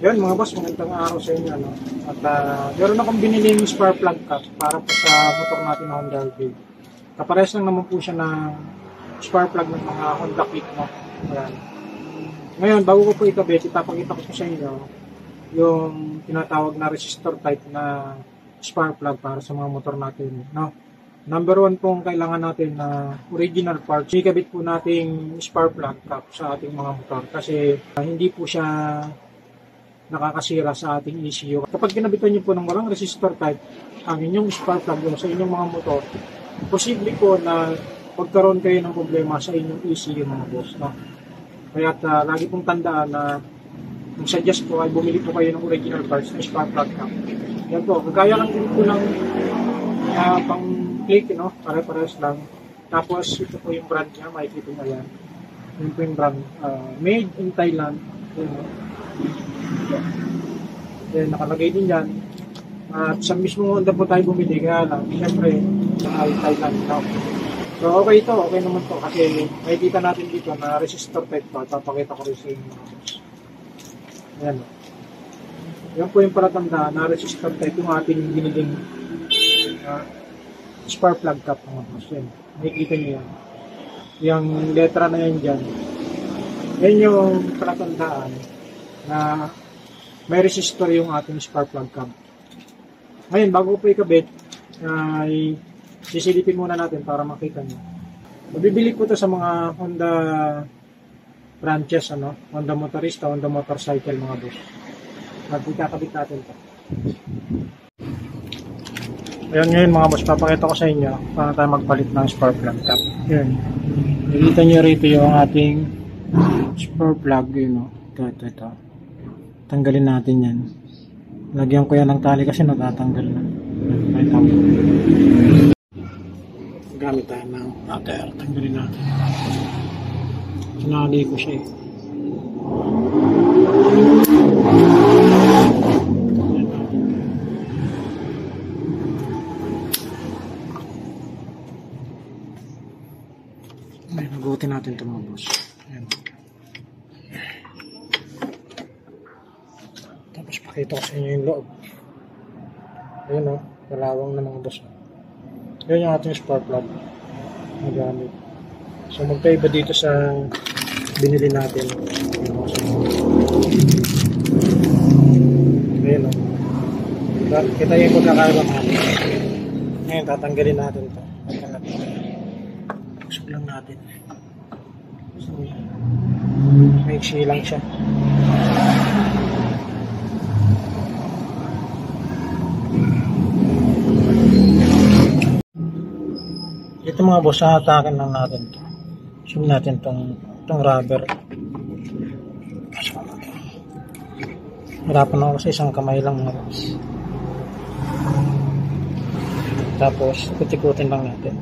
Yan mga boss, magandang araw sa inyo. No? At meron akong binili yung spark plug cap para po sa motor natin na Honda Wave. Kapares lang naman po siya ng spark plug ng mga Honda Click. No? Ayan. Ngayon, bago ko po ikabit, ipapakita ko po sa inyo yung tinatawag na resistor type na spark plug para sa mga motor natin. No? Number 1 pong kailangan natin na original parts. Ikabit po nating spark plug cap sa ating mga motor kasi hindi po siya nakakasira sa ating ECU. Kapag kinabitan niyo po ng walang resistor type ang inyong spark plug sa inyong mga motor, posible po na magkaroon kayo ng problema sa inyong ECU mga boss. No? Kaya lagi pong tandaan na kung suggest po ay bumili po kayo ng original parts ng spark plug cap. Yan po, kagaya lang din po ng pang click, no? Pare-pares lang. Tapos ito po yung brand niya, makikita nyo yan. Yun po yung brand, made in Thailand. Then nakalagay din yan. At sa mismo Honda po tayo bumili, kaya lang, siyempre, sa Thailand. No? So okay ito, okay naman to kasi makikita natin dito na resistor type pa. Papakita ko rin sa inyo. Ayan. Yan po yung palatandaan na resistor type yung ating biniling spark plug cap mga boss. Yan. Makikita nyo yan. Yung letra na yan dyan. Yan yung palatandaan na may resistor yung ating spark plug cap. Ngayon, bago po ikabit, ay sisilipin muna natin para makita nyo. Mabibili po ito sa mga Honda branches, ano? Honda motorista, Honda motorcycle mga boss. Magkakabit natin ito. Ayan ngayon mga boss, papakita ko sa inyo paano tayo magpalit ng spark plug cap. Ayan. Nakita nyo rito yung ating spark plug. Yun, no? Ito. Tanggalin natin yan. Lagyan ko yan ng tali kasi natatanggal na. Gamit tayo ng cutter. Tanggalin natin. Sinali ko siya eh. Ay, nagutin natin ito mga boss. Ayan. Tapos pakita ko sa inyo yung loob. Ayan o, malawang na mga boss. Ayan yung ating spark plug na gamit. So magkaiba dito sa binili natin. Ayan o. Kita yung pagkakaiba natin. Ngayon tatanggalin natin ito. Pusok lang natin. So, maiksi lang siya. Ito mga boss, hatakin lang natin ito. Zoom natin itong rubber. Hirapan ako sa isang kamay lang mga boss. Tapos, ikot-ikutin lang natin.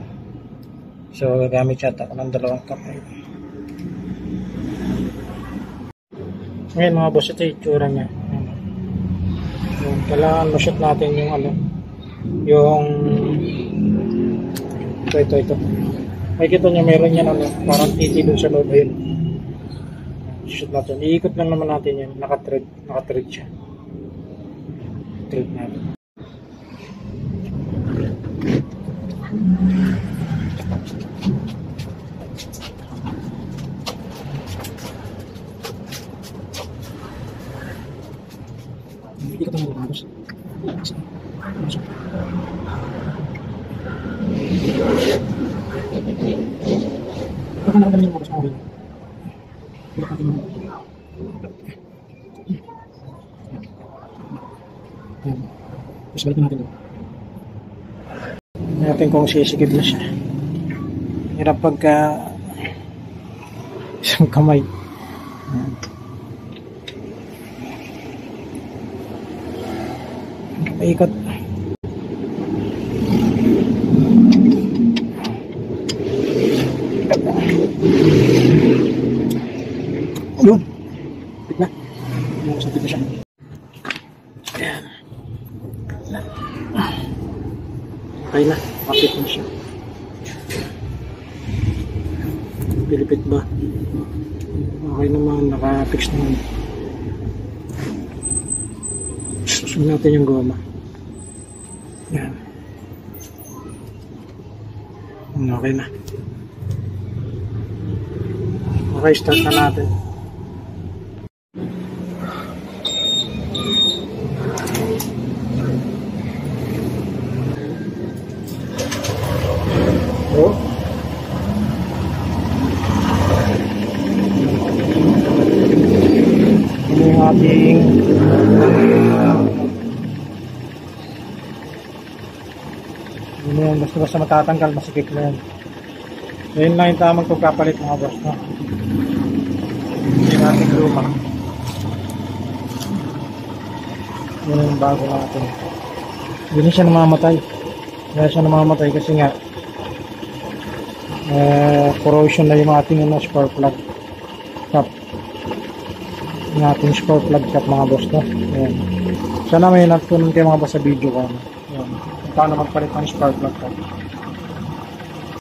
So, gagamit yata ako ng dalawang kamay. Ngayon mga boss, ito yung itsura niya. Kailangan ma-shoot natin yung yung ito. Makikita niya meron yan parang titi dun sa loob. Ayun. Shoot natin. Iikot lang naman natin yan. Naka-thread siya. Thread natin. Ikot naman mga boss. Baka nakagamin yung mga boss. Okay. Ikot natin yung tapos balikin natin doon. Natin kung sisigib na siya. Hirap pagka isang kamay. Paikot. Yun. Pit na. Sapit na siya. Ayan. Okay na. Kapit na siya. Pilipit ba? Okay naman. Naka-fix naman. Push natin yung goma. Yan. Okay na. Okay, start na natin. Oh. Ano yung ating ano yan, basta matatanggal, masikip na yan. So yun lang yung tamang pagkapalit mga boss, no? Hindi natin luma. Yun yung bago natin. Hindi siya namamatay. Kaya siya namamatay kasi nga corrosion na yung ating spark plug cap. Yung ating spark plug cap mga boss, no? Ayan. Sana may natutunan kayo mga boss sa video ko. Ayan. Paano magpalit ng spark plug cap.